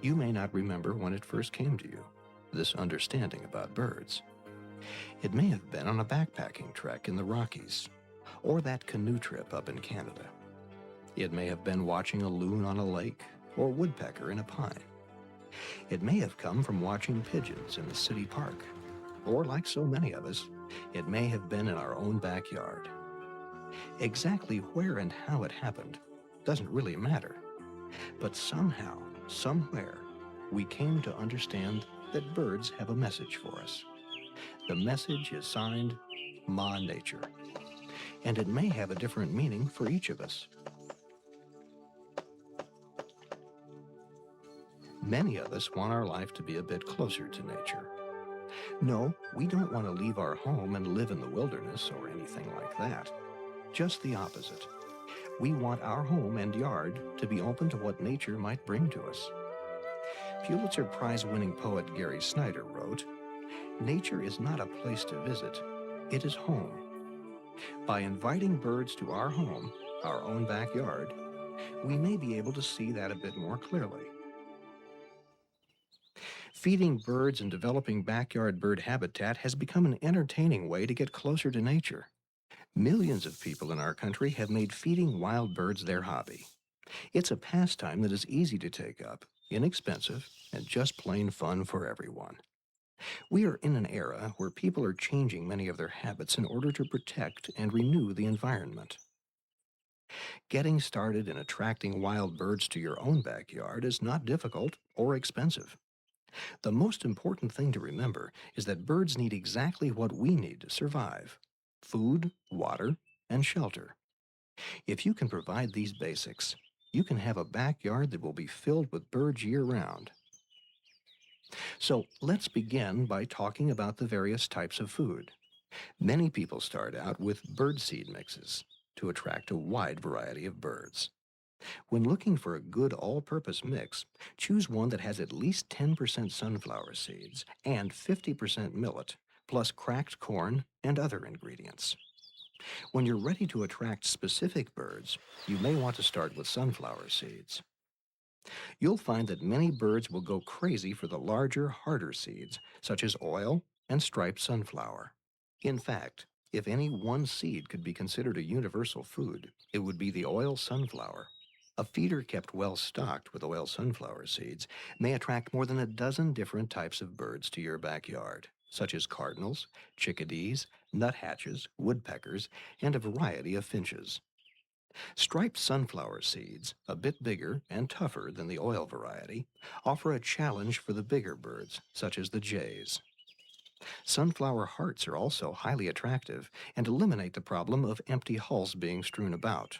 You may not remember when it first came to you, this understanding about birds. It may have been on a backpacking trek in the Rockies, or that canoe trip up in Canada. It may have been watching a loon on a lake, or woodpecker in a pine. It may have come from watching pigeons in the city park, or like so many of us, it may have been in our own backyard. Exactly where and how it happened doesn't really matter, but somehow, somewhere, we came to understand that birds have a message for us. The message is signed Ma Nature, and it may have a different meaning for each of us. Many of us want our life to be a bit closer to nature. No, we don't want to leave our home and live in the wilderness or anything like that. Just the opposite. We want our home and yard to be open to what nature might bring to us. Pulitzer Prize-winning poet Gary Snyder wrote, "Nature is not a place to visit, it is home. By inviting birds to our home, our own backyard, we may be able to see that a bit more clearly." Feeding birds and developing backyard bird habitat has become an entertaining way to get closer to nature. Millions of people in our country have made feeding wild birds their hobby. It's a pastime that is easy to take up, inexpensive, and just plain fun for everyone. We are in an era where people are changing many of their habits in order to protect and renew the environment. Getting started in attracting wild birds to your own backyard is not difficult or expensive. The most important thing to remember is that birds need exactly what we need to survive: food, water, and shelter. If you can provide these basics, you can have a backyard that will be filled with birds year-round. So let's begin by talking about the various types of food. Many people start out with birdseed mixes to attract a wide variety of birds. When looking for a good all-purpose mix, choose one that has at least 10% sunflower seeds and 50% millet, plus cracked corn and other ingredients. When you're ready to attract specific birds, you may want to start with sunflower seeds. You'll find that many birds will go crazy for the larger, harder seeds, such as oil and striped sunflower. In fact, if any one seed could be considered a universal food, it would be the oil sunflower. A feeder kept well stocked with oil sunflower seeds may attract more than a dozen different types of birds to your backyard, such as cardinals, chickadees, nuthatches, woodpeckers, and a variety of finches. Striped sunflower seeds, a bit bigger and tougher than the oil variety, offer a challenge for the bigger birds, such as the jays. Sunflower hearts are also highly attractive and eliminate the problem of empty hulls being strewn about.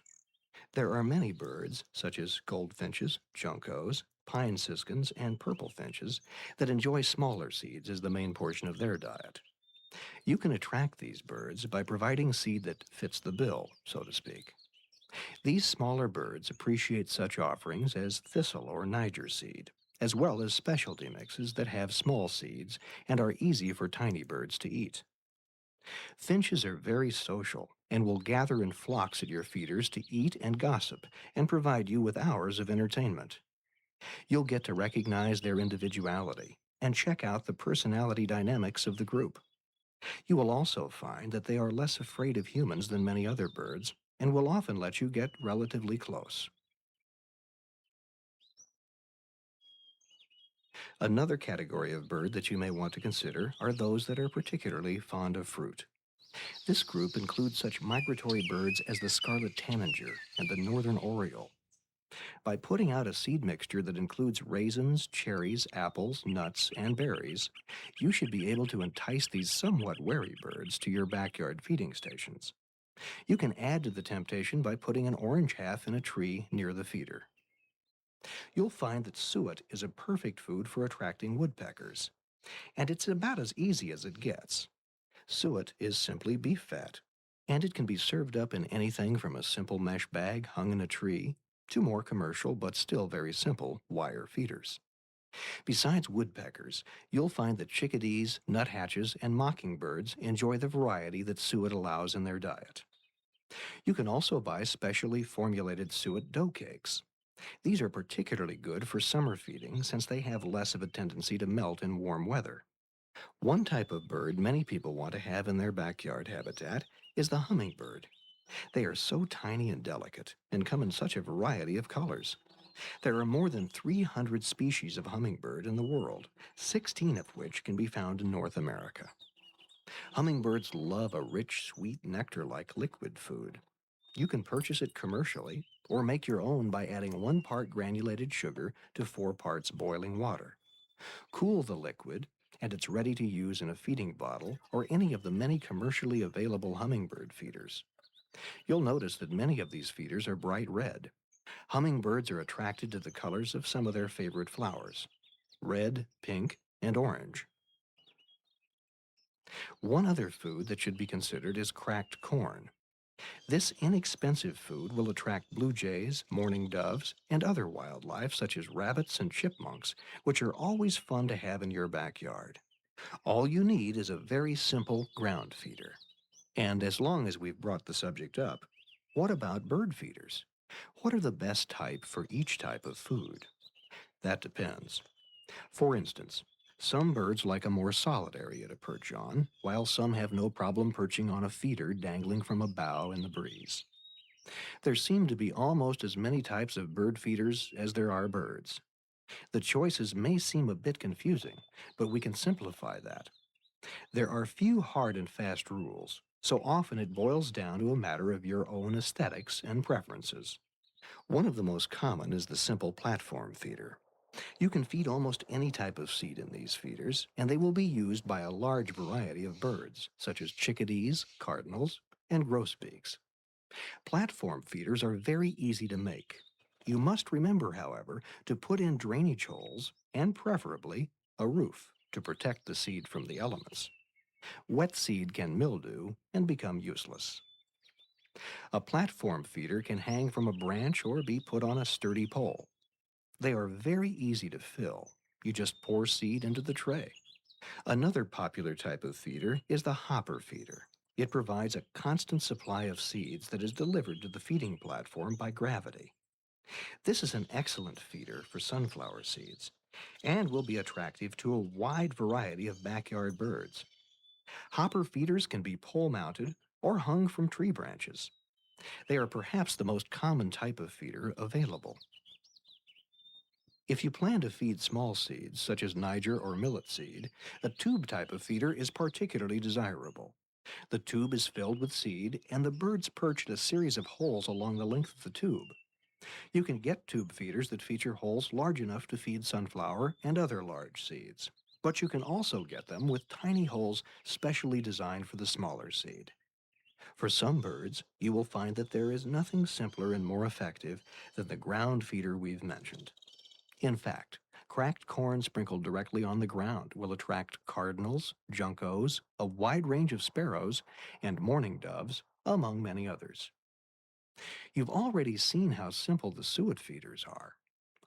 There are many birds, such as goldfinches, juncos, pine siskins, and purple finches, that enjoy smaller seeds as the main portion of their diet. You can attract these birds by providing seed that fits the bill, so to speak. These smaller birds appreciate such offerings as thistle or Niger seed, as well as specialty mixes that have small seeds and are easy for tiny birds to eat. Finches are very social and will gather in flocks at your feeders to eat and gossip and provide you with hours of entertainment. You'll get to recognize their individuality and check out the personality dynamics of the group. You will also find that they are less afraid of humans than many other birds and will often let you get relatively close. Another category of bird that you may want to consider are those that are particularly fond of fruit. This group includes such migratory birds as the scarlet tanager and the northern oriole. By putting out a seed mixture that includes raisins, cherries, apples, nuts, and berries, you should be able to entice these somewhat wary birds to your backyard feeding stations. You can add to the temptation by putting an orange half in a tree near the feeder. You'll find that suet is a perfect food for attracting woodpeckers, and it's about as easy as it gets. Suet is simply beef fat, and it can be served up in anything from a simple mesh bag hung in a tree to more commercial but still very simple wire feeders. Besides woodpeckers, you'll find that chickadees, nuthatches, and mockingbirds enjoy the variety that suet allows in their diet. You can also buy specially formulated suet dough cakes. These are particularly good for summer feeding since they have less of a tendency to melt in warm weather. One type of bird many people want to have in their backyard habitat is the hummingbird. They are so tiny and delicate and come in such a variety of colors. There are more than 300 species of hummingbird in the world, 16 of which can be found in North America. Hummingbirds love a rich, sweet nectar-like liquid food. You can purchase it commercially or make your own by adding 1 part granulated sugar to 4 parts boiling water. Cool the liquid, and it's ready to use in a feeding bottle or any of the many commercially available hummingbird feeders. You'll notice that many of these feeders are bright red. Hummingbirds are attracted to the colors of some of their favorite flowers: red, pink, and orange. One other food that should be considered is cracked corn. This inexpensive food will attract blue jays, mourning doves, and other wildlife such as rabbits and chipmunks, which are always fun to have in your backyard. All you need is a very simple ground feeder. And as long as we've brought the subject up, what about bird feeders? What are the best type for each type of food? That depends. For instance, some birds like a more solid area to perch on, while some have no problem perching on a feeder dangling from a bough in the breeze. There seem to be almost as many types of bird feeders as there are birds. The choices may seem a bit confusing, but we can simplify that. There are few hard and fast rules, so often it boils down to a matter of your own aesthetics and preferences. One of the most common is the simple platform feeder. You can feed almost any type of seed in these feeders, and they will be used by a large variety of birds, such as chickadees, cardinals, and grosbeaks. Platform feeders are very easy to make. You must remember, however, to put in drainage holes and preferably a roof to protect the seed from the elements. Wet seed can mildew and become useless. A platform feeder can hang from a branch or be put on a sturdy pole. They are very easy to fill. You just pour seed into the tray. Another popular type of feeder is the hopper feeder. It provides a constant supply of seeds that is delivered to the feeding platform by gravity. This is an excellent feeder for sunflower seeds and will be attractive to a wide variety of backyard birds. Hopper feeders can be pole-mounted or hung from tree branches. They are perhaps the most common type of feeder available. If you plan to feed small seeds, such as Niger or millet seed, a tube type of feeder is particularly desirable. The tube is filled with seed, and the birds perch at a series of holes along the length of the tube. You can get tube feeders that feature holes large enough to feed sunflower and other large seeds. But you can also get them with tiny holes specially designed for the smaller seed. For some birds, you will find that there is nothing simpler and more effective than the ground feeder we've mentioned. In fact, cracked corn sprinkled directly on the ground will attract cardinals, juncos, a wide range of sparrows, and mourning doves, among many others. You've already seen how simple the suet feeders are.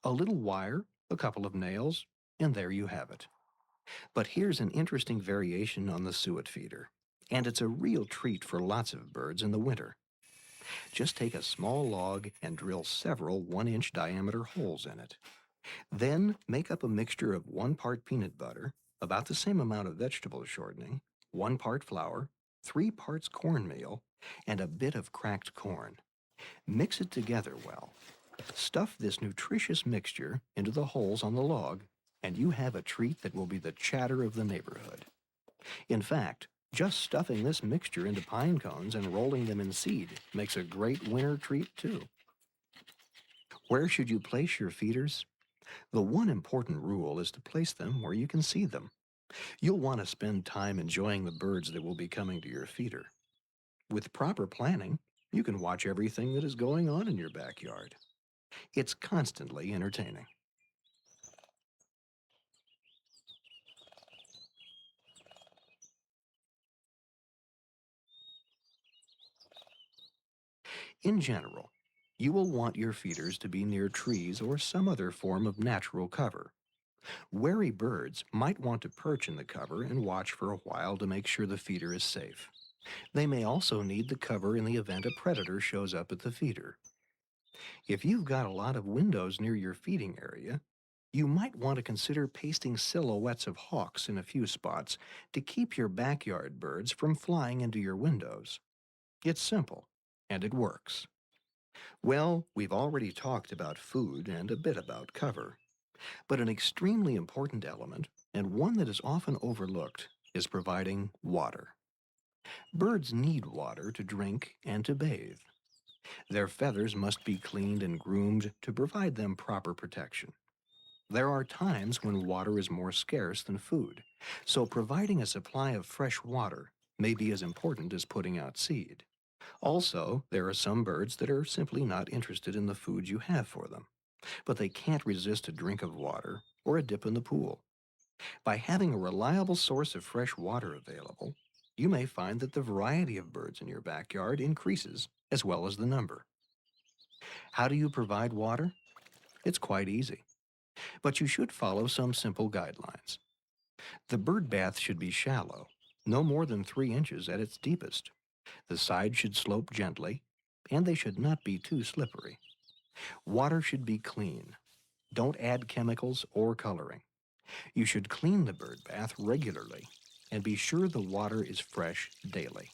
A little wire, a couple of nails, and there you have it. But here's an interesting variation on the suet feeder, and it's a real treat for lots of birds in the winter. Just take a small log and drill several 1-inch diameter holes in it. Then make up a mixture of 1 part peanut butter, about the same amount of vegetable shortening, 1 part flour, 3 parts cornmeal, and a bit of cracked corn. Mix it together well. Stuff this nutritious mixture into the holes on the log, and you have a treat that will be the chatter of the neighborhood. In fact, just stuffing this mixture into pine cones and rolling them in seed makes a great winter treat too. Where should you place your feeders? The one important rule is to place them where you can see them. You'll want to spend time enjoying the birds that will be coming to your feeder. With proper planning, you can watch everything that is going on in your backyard. It's constantly entertaining. In general, you will want your feeders to be near trees or some other form of natural cover. Wary birds might want to perch in the cover and watch for a while to make sure the feeder is safe. They may also need the cover in the event a predator shows up at the feeder. If you've got a lot of windows near your feeding area, you might want to consider pasting silhouettes of hawks in a few spots to keep your backyard birds from flying into your windows. It's simple, and it works. Well, we've already talked about food and a bit about cover, but an extremely important element, and one that is often overlooked, is providing water. Birds need water to drink and to bathe. Their feathers must be cleaned and groomed to provide them proper protection. There are times when water is more scarce than food, so providing a supply of fresh water may be as important as putting out seed. Also, there are some birds that are simply not interested in the food you have for them, but they can't resist a drink of water or a dip in the pool. By having a reliable source of fresh water available, you may find that the variety of birds in your backyard increases as well as the number. How do you provide water? It's quite easy, but you should follow some simple guidelines. The bird bath should be shallow, no more than 3 inches at its deepest. The sides should slope gently, and they should not be too slippery. Water should be clean. Don't add chemicals or coloring. You should clean the bird bath regularly and be sure the water is fresh daily.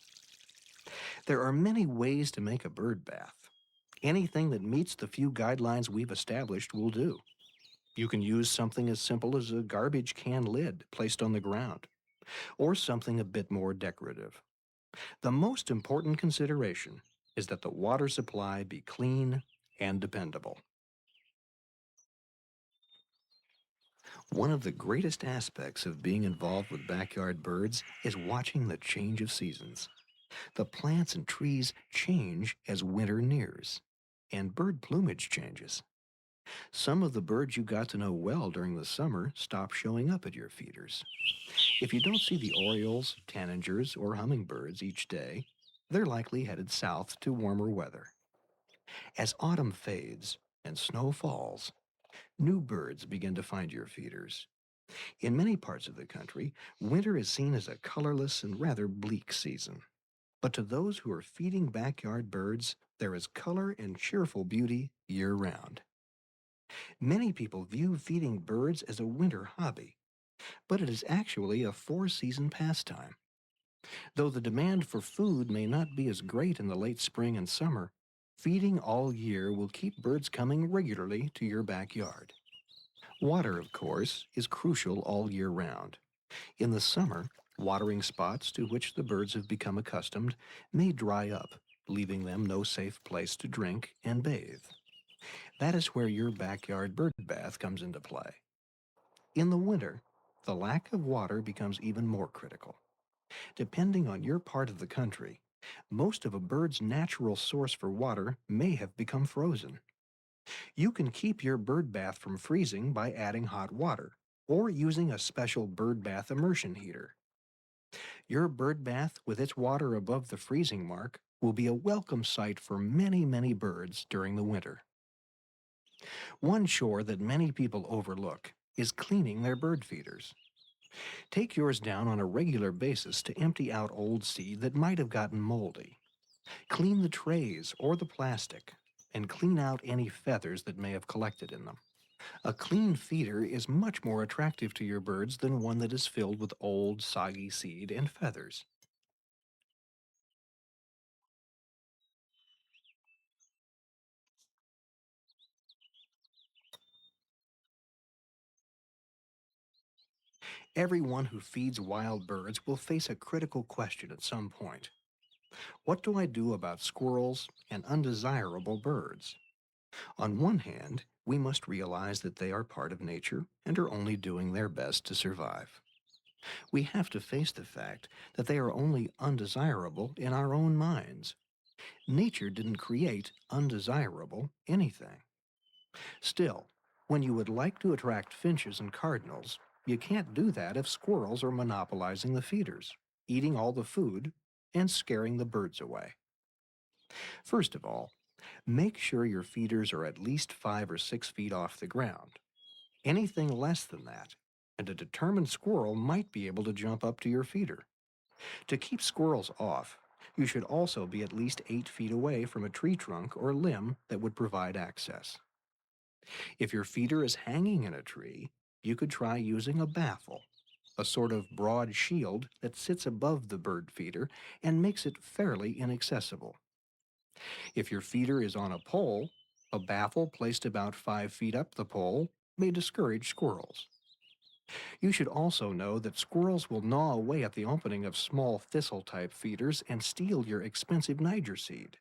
There are many ways to make a bird bath. Anything that meets the few guidelines we've established will do. You can use something as simple as a garbage can lid placed on the ground, or something a bit more decorative. The most important consideration is that the water supply be clean and dependable. One of the greatest aspects of being involved with backyard birds is watching the change of seasons. The plants and trees change as winter nears, and bird plumage changes. Some of the birds you got to know well during the summer stop showing up at your feeders. If you don't see the orioles, tanagers, or hummingbirds each day, they're likely headed south to warmer weather. As autumn fades and snow falls, new birds begin to find your feeders. In many parts of the country, winter is seen as a colorless and rather bleak season. But to those who are feeding backyard birds, there is color and cheerful beauty year-round. Many people view feeding birds as a winter hobby, but it is actually a four-season pastime. Though the demand for food may not be as great in the late spring and summer, feeding all year will keep birds coming regularly to your backyard. Water, of course, is crucial all year round. In the summer, watering spots to which the birds have become accustomed may dry up, leaving them no safe place to drink and bathe. That is where your backyard bird bath comes into play. In the winter, the lack of water becomes even more critical. Depending on your part of the country, most of a bird's natural source for water may have become frozen. You can keep your bird bath from freezing by adding hot water or using a special bird bath immersion heater. Your bird bath with its water above the freezing mark will be a welcome sight for many, many birds during the winter. One chore that many people overlook is cleaning their bird feeders. Take yours down on a regular basis to empty out old seed that might have gotten moldy. Clean the trays or the plastic, and clean out any feathers that may have collected in them. A clean feeder is much more attractive to your birds than one that is filled with old, soggy seed and feathers. Everyone who feeds wild birds will face a critical question at some point. What do I do about squirrels and undesirable birds? On one hand, we must realize that they are part of nature and are only doing their best to survive. We have to face the fact that they are only undesirable in our own minds. Nature didn't create undesirable anything. Still, when you would like to attract finches and cardinals, you can't do that if squirrels are monopolizing the feeders, eating all the food, and scaring the birds away. First of all, make sure your feeders are at least 5 or 6 feet off the ground. Anything less than that, and a determined squirrel might be able to jump up to your feeder. To keep squirrels off, You should also be at least 8 feet away from a tree trunk or limb that would provide access. If your feeder is hanging in a tree, you could try using a baffle, a sort of broad shield that sits above the bird feeder and makes it fairly inaccessible. If your feeder is on a pole, a baffle placed about 5 feet up the pole may discourage squirrels. You should also know that squirrels will gnaw away at the opening of small thistle-type feeders and steal your expensive Niger seed.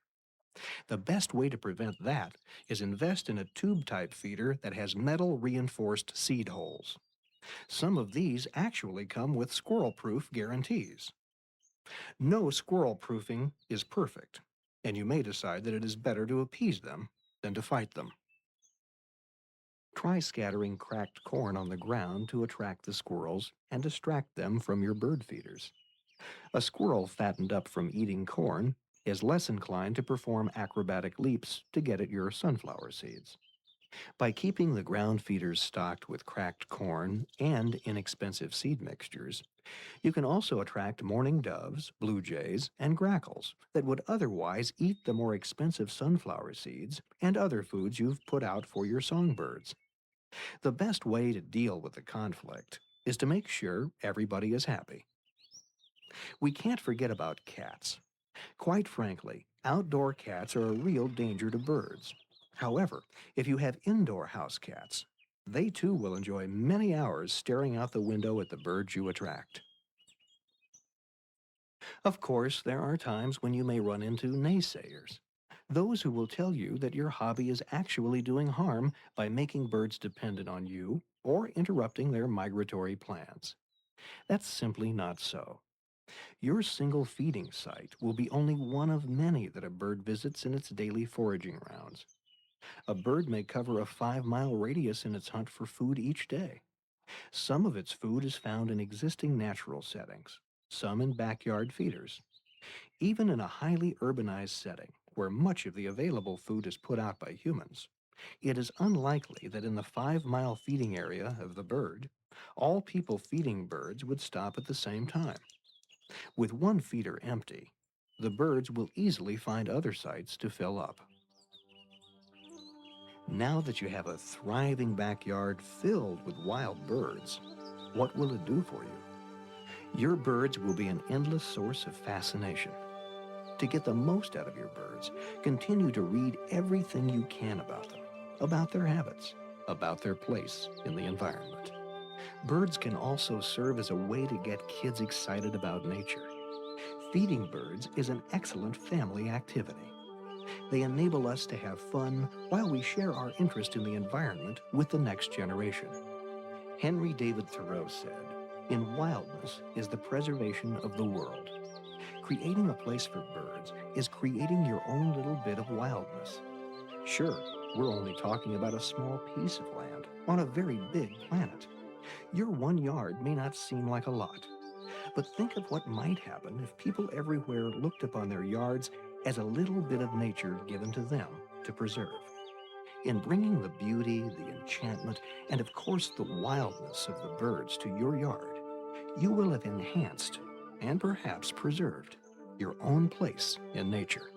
The best way to prevent that is invest in a tube-type feeder that has metal-reinforced seed holes. Some of these actually come with squirrel-proof guarantees. No squirrel proofing is perfect, and you may decide that it is better to appease them than to fight them. Try scattering cracked corn on the ground to attract the squirrels and distract them from your bird feeders. A squirrel fattened up from eating corn is less inclined to perform acrobatic leaps to get at your sunflower seeds. By keeping the ground feeders stocked with cracked corn and inexpensive seed mixtures, you can also attract mourning doves, blue jays, and grackles that would otherwise eat the more expensive sunflower seeds and other foods you've put out for your songbirds. The best way to deal with the conflict is to make sure everybody is happy. We can't forget about cats. Quite frankly, outdoor cats are a real danger to birds. However, if you have indoor house cats, they too will enjoy many hours staring out the window at the birds you attract. Of course, there are times when you may run into naysayers. Those who will tell you that your hobby is actually doing harm by making birds dependent on you or interrupting their migratory plans. That's simply not so. Your single feeding site will be only one of many that a bird visits in its daily foraging rounds. A bird may cover a 5-mile radius in its hunt for food each day. Some of its food is found in existing natural settings, some in backyard feeders. Even in a highly urbanized setting, where much of the available food is put out by humans, it is unlikely that in the 5-mile feeding area of the bird, all people feeding birds would stop at the same time. With one feeder empty, the birds will easily find other sites to fill up. Now that you have a thriving backyard filled with wild birds, what will it do for you? Your birds will be an endless source of fascination. To get the most out of your birds, continue to read everything you can about them, about their habits, about their place in the environment. Birds can also serve as a way to get kids excited about nature. Feeding birds is an excellent family activity. They enable us to have fun while we share our interest in the environment with the next generation. Henry David Thoreau said, "In wildness is the preservation of the world." Creating a place for birds is creating your own little bit of wildness. Sure, we're only talking about a small piece of land on a very big planet. Your 1 yard may not seem like a lot, but think of what might happen if people everywhere looked upon their yards as a little bit of nature given to them to preserve. In bringing the beauty, the enchantment, and of course the wildness of the birds to your yard, you will have enhanced and perhaps preserved your own place in nature.